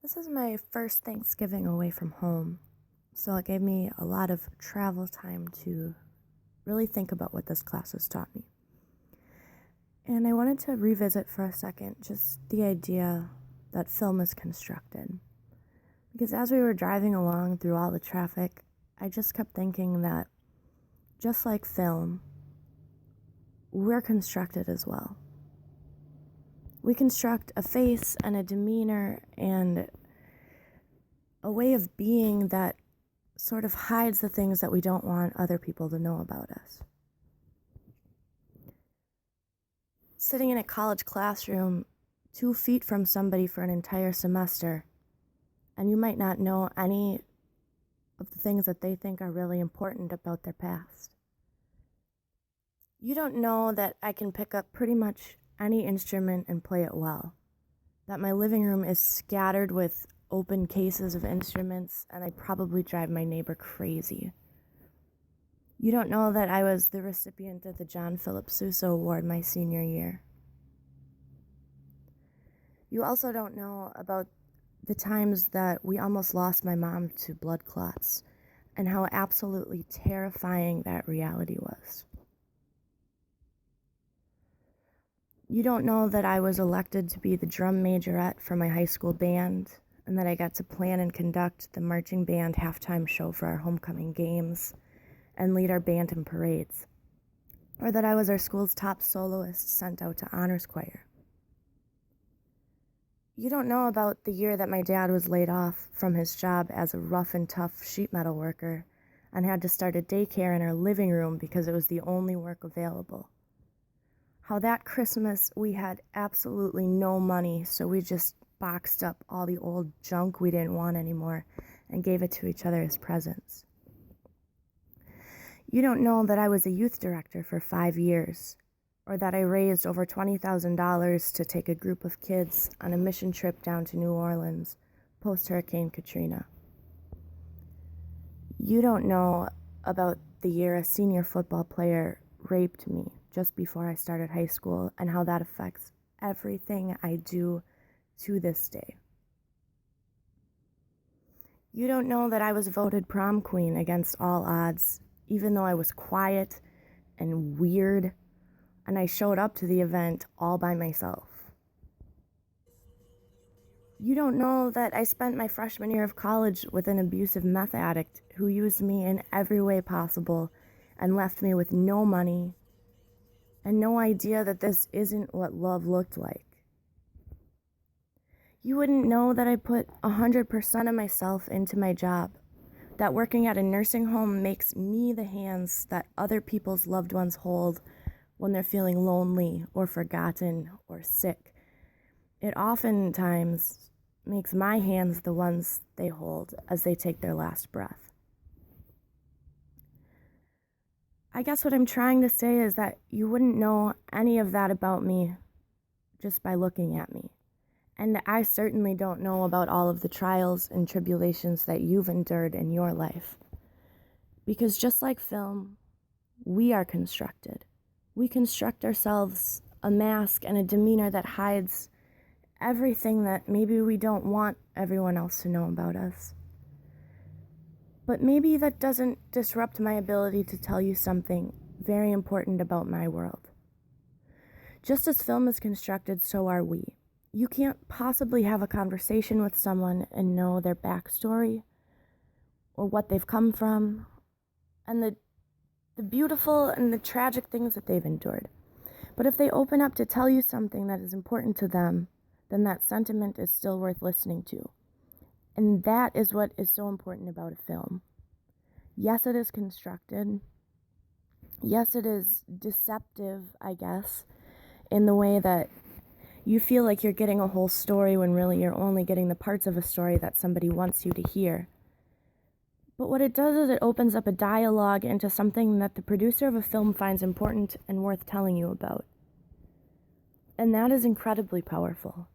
This is my first Thanksgiving away from home, so it gave me a lot of travel time to really think about what this class has taught me. And I wanted to revisit for a second just the idea that film is constructed. Because as we were driving along through all the traffic, I just kept thinking that just like film, we're constructed as well. We construct a face and a demeanor and a way of being that sort of hides the things that we don't want other people to know about us. Sitting in a college classroom 2 feet from somebody for an entire semester, and you might not know any of the things that they think are really important about their past. You don't know that I can pick up pretty much any instrument and play it well. That my living room is scattered with open cases of instruments, and I probably drive my neighbor crazy. You don't know that I was the recipient of the John Philip Sousa Award my senior year. You also don't know about the times that we almost lost my mom to blood clots, and how absolutely terrifying that reality was. You don't know that I was elected to be the drum majorette for my high school band, and that I got to plan and conduct the marching band halftime show for our homecoming games, and lead our band in parades. Or that I was our school's top soloist sent out to honors choir. You don't know about the year that my dad was laid off from his job as a rough and tough sheet metal worker, and had to start a daycare in our living room because it was the only work available. How that Christmas we had absolutely no money, so we just boxed up all the old junk we didn't want anymore and gave it to each other as presents. You don't know that I was a youth director for 5 years, or that I raised over $20,000 to take a group of kids on a mission trip down to New Orleans post-Hurricane Katrina. You don't know about the year a senior football player raped me just before I started high school, and how that affects everything I do to this day. You don't know that I was voted prom queen against all odds, even though I was quiet and weird, and I showed up to the event all by myself. You don't know that I spent my freshman year of college with an abusive meth addict who used me in every way possible and left me with no money and no idea that this isn't what love looked like. You wouldn't know that I put 100% of myself into my job, that working at a nursing home makes me the hands that other people's loved ones hold when they're feeling lonely or forgotten or sick. It oftentimes makes my hands the ones they hold as they take their last breath. I guess what I'm trying to say is that you wouldn't know any of that about me just by looking at me. And I certainly don't know about all of the trials and tribulations that you've endured in your life. Because just like film, we are constructed. We construct ourselves a mask and a demeanor that hides everything that maybe we don't want everyone else to know about us. But maybe that doesn't disrupt my ability to tell you something very important about my world. Just as film is constructed, so are we. You can't possibly have a conversation with someone and know their backstory or what they've come from and the beautiful and the tragic things that they've endured. But if they open up to tell you something that is important to them, then that sentiment is still worth listening to. And that is what is so important about a film. Yes, it is constructed. Yes, it is deceptive, I guess, in the way that you feel like you're getting a whole story when really you're only getting the parts of a story that somebody wants you to hear. But what it does is it opens up a dialogue into something that the producer of a film finds important and worth telling you about. And that is incredibly powerful.